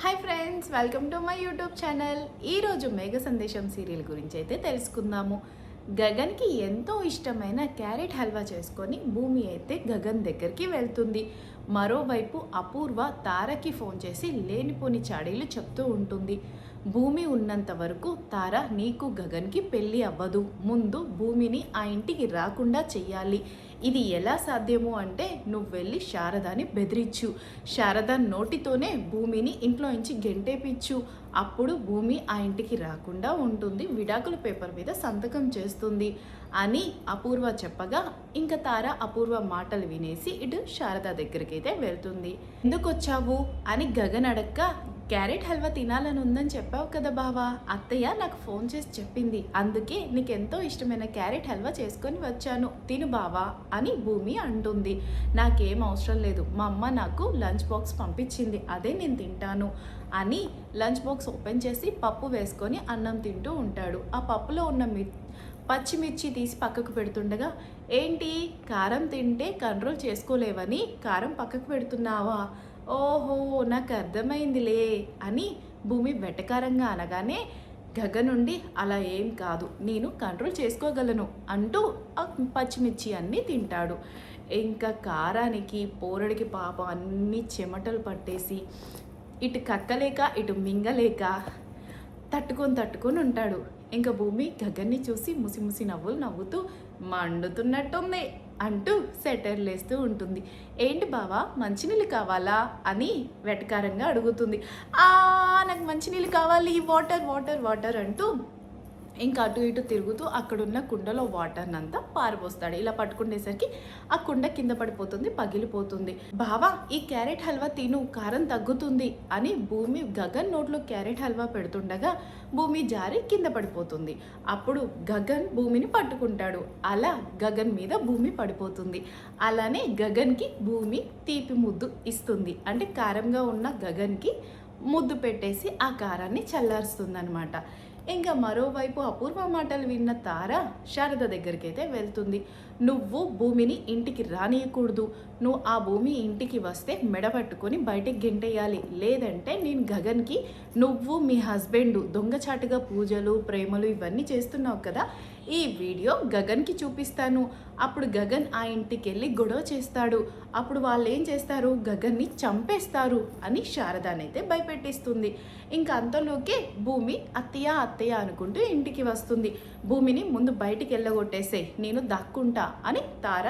Hi friends, welcome to my YouTube channel. ఈరోజు మేఘ సందేశం serial గురించి అయితే తెలుసుకుందాము. గగన్కి ఎంతో ఇష్టమైన క్యారెట్ హల్వా చేసుకొని భూమి అయితే గగన్ దగ్గరికి వెళ్తుంది. మరోవైపు అపూర్వ తారకి ఫోన్ చేసి లేనిపోని చాడీలు చెప్తూ ఉంటుంది. భూమి ఉన్నంత వరకు తార నీకు గగన్కి పెళ్ళి అవ్వదు, ముందు భూమిని ఆ ఇంటికి రాకుండా చెయ్యాలి. ఇది ఎలా సాధ్యము అంటే నువ్వు వెళ్ళి శారదాని బెదిరించు, శారద నోటితోనే భూమిని ఇంట్లో నుంచి గెంటేపించు, అప్పుడు భూమి ఆ ఇంటికి రాకుండా ఉంటుంది, విడాకుల పేపర్ మీద సంతకం చేస్తుంది అని అపూర్వ చెప్పగా ఇంకా తార అపూర్వ మాటలు వినేసి ఇటు శారద దగ్గరికి అయితే వెళ్తుంది. ఎందుకు వచ్చావు అని గగన్ అడక్క, క్యారెట్ హల్వా తినాలని ఉందని చెప్పావు కదా బావా, అత్తయ్య నాకు ఫోన్ చేసి చెప్పింది, అందుకే నీకు ఎంతో ఇష్టమైన క్యారెట్ హల్వా చేసుకొని వచ్చాను, తిను బావా అని భూమి అంటుంది. నాకేం అవసరం లేదు, మా అమ్మ నాకు లంచ్ బాక్స్ పంపించింది, అదే నేను తింటాను అని లంచ్ బాక్స్ ఓపెన్ చేసి పప్పు వేసుకొని అన్నం తింటూ ఉంటాడు. ఆ పప్పులో ఉన్న పచ్చిమిర్చి తీసి పక్కకు పెడుతుండగా, ఏంటి కారం తింటే కంట్రోల్ చేసుకోలేవని కారం పక్కకు పెడుతున్నావా, ఓహో నాకు అర్థమైందిలే అని భూమి వెటకారంగా అనగానే గగన్ నుండి అలా ఏం కాదు, నేను కంట్రోల్ చేసుకోగలను అంటూ ఆ పచ్చిమిర్చి అన్నీ తింటాడు. ఇంకా కారానికి పోరడికి పాపం అన్నీ చెమటలు పట్టేసి ఇటు కక్కలేక ఇటు మింగలేక తట్టుకొని ఉంటాడు. ఇంకా భూమి గగన్ని చూసి ముసి నవ్వులు నవ్వుతూ మండుతున్నట్టుంది అంటూ సెటర్లు వేస్తూ ఉంటుంది. ఏంటి బావా మంచినీళ్ళు కావాలా అని వెటకారంగా అడుగుతుంది. నాకు మంచినీళ్ళు కావాలి, వాటర్ వాటర్ వాటర్ అంటూ ఇంకా అటు ఇటు తిరుగుతూ అక్కడున్న కుండలో వాటర్ని అంతా పారబోస్తాడు. ఇలా పట్టుకునేసరికి ఆ కుండ కింద పడిపోతుంది, పగిలిపోతుంది. బావా ఈ క్యారెట్ హల్వా తిను, కారం తగ్గుతుంది అని భూమి గగన్ నోట్లో క్యారెట్ హల్వా పెడుతుండగా భూమి జారి కింద పడిపోతుంది. అప్పుడు గగన్ భూమిని పట్టుకుంటాడు, అలా గగన్ మీద భూమి పడిపోతుంది. అలానే గగన్కి భూమి తీపి ముద్దు ఇస్తుంది, అంటే కారంగా ఉన్న గగన్కి ముద్దు పెట్టేసి ఆ కారాన్ని చల్లారుస్తుంది అనమాట. ఇంకా మరోవైపు అపూర్వ మాటలు విన్న తార శారద దగ్గరికి అయితే వెళ్తుంది. నువ్వు భూమిని ఇంటికి రానియకూడదు, నువ్వు ఆ భూమి ఇంటికి వస్తే మెడపట్టుకొని బయటికి గెంటేయాలి, లేదంటే నేను గగన్కి నువ్వు మీ హస్బెండ్ దొంగచాటుగా పూజలు ప్రేమలు ఇవన్నీ చేస్తున్నావు కదా, ఈ వీడియో గగన్కి చూపిస్తాను, అప్పుడు గగన్ ఆ ఇంటికి వెళ్ళి గొడవ చేస్తాడు, అప్పుడు వాళ్ళు ఏం చేస్తారు, గగన్ని చంపేస్తారు అని శారదానైతే భయపెట్టిస్తుంది. ఇంకా అంతలోకే భూమి అత్తయ్య అత్తయ్య అనుకుంటూ ఇంటికి వస్తుంది. భూమిని ముందు బయటికి వెళ్ళగొట్టేసే, నేను దాక్కుంటా అని తార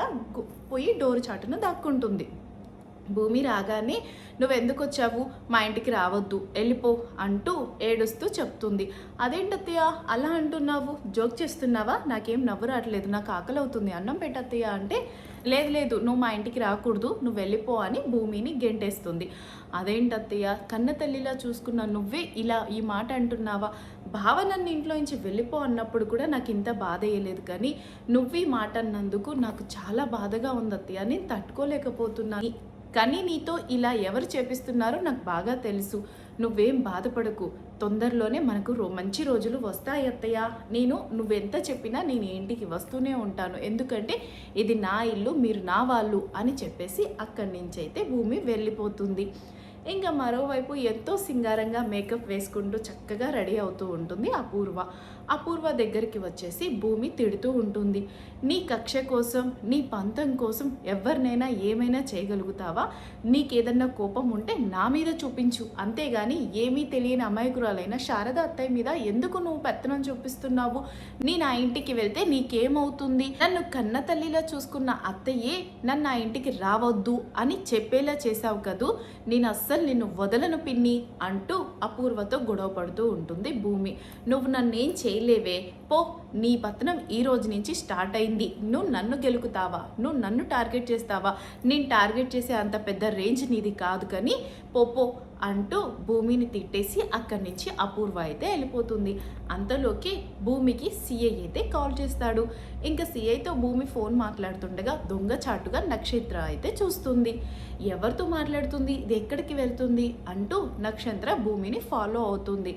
పోయి డోరు చాటున దాక్కుంటుంది. భూమి రాగానే నువ్వెందుకు వచ్చావు, మా ఇంటికి రావద్దు, వెళ్ళిపో అంటూ ఏడుస్తూ చెప్తుంది. అదేంటత్తయ్య అలా అంటున్నావు, జోక్ చేస్తున్నావా, నాకేం నవ్వు రావట్లేదు, నాకు ఆకలి అవుతుంది, అన్నం పెట్టత్తయ్య అంటే లేదు నువ్వు మా ఇంటికి రాకూడదు, నువ్వు వెళ్ళిపో అని భూమిని గెంటేస్తుంది. అదేంటత్తయ్య కన్న తల్లిలా చూసుకున్న నువ్వే ఇలా ఈ మాట అంటున్నావా, భావ నన్ను ఇంట్లో నుంచి వెళ్ళిపో అన్నప్పుడు కూడా నాకు ఇంత బాధ అయ్యలేదు, కానీ నువ్వు ఈ మాట అన్నందుకు నాకు చాలా బాధగా ఉంది అత్తయ్య, నేను తట్టుకోలేకపోతున్నాను, కానీ నీతో ఇలా ఎవరు చేపిస్తున్నారో నాకు బాగా తెలుసు, నువ్వేం బాధపడకు, తొందరలోనే మనకు మంచి రోజులు వస్తాయి అత్తయ్య, నువ్వెంత చెప్పినా నేను ఇంటికి వస్తూనే ఉంటాను, ఎందుకంటే ఇది నా ఇల్లు, మీరు నా వాళ్ళు అని చెప్పేసి అక్కడి నుంచి అయితే భూమి వెళ్ళిపోతుంది. ఇంకా మరోవైపు ఎంతో సింగారంగా మేకప్ వేసుకుంటూ చక్కగా రెడీ అవుతూ ఉంటుంది అపూర్వ దగ్గరికి వచ్చేసి భూమి తిడుతూ ఉంటుంది. నీ కక్ష కోసం నీ పంతం కోసం ఎవరినైనా ఏమైనా చేయగలుగుతావా, నీకేదన్నా కోపం ఉంటే నా మీద చూపించు, అంతేగాని ఏమీ తెలియని అమాయకురాలైన శారద అత్తయ్య మీద ఎందుకు నువ్వు పెత్తనం చూపిస్తున్నావు, నేను ఆ ఇంటికి వెళ్తే నీకేమవుతుంది, నన్ను కన్న తల్లిలా చూసుకున్న అత్తయ్యే నన్ను ఆ ఇంటికి రావద్దు అని చెప్పేలా చేశావు కదూ, నేను అస్సలు నిన్ను వదలను పిన్ని అంటూ అపూర్వతో గొడవ పడుతూ ఉంటుంది భూమి. నువ్వు నన్నేం చేయలేవే, పో, నీ పతనం ఈ రోజు నుంచి స్టార్ట్ అయింది, నువ్వు నన్ను గెలుకుతావా, నువ్వు నన్ను టార్గెట్ చేస్తావా, నేను టార్గెట్ చేసే అంత పెద్ద రేంజ్ నీది కాదు, కానీ పో అంటూ భూమిని తిట్టేసి అక్కడి నుంచి అపూర్వ అయితే వెళ్ళిపోతుంది. అంతలోకి భూమికి సిఐ అయితే కాల్ చేస్తాడు. ఇంకా సిఐతో భూమి ఫోన్ మాట్లాడుతుండగా దొంగచాటుగా నక్షత్ర అయితే చూస్తుంది. ఎవరితో మాట్లాడుతుంది, ఇది ఎక్కడికి వెళ్తుంది అంటూ నక్షత్ర భూమిని ఫాలో అవుతుంది.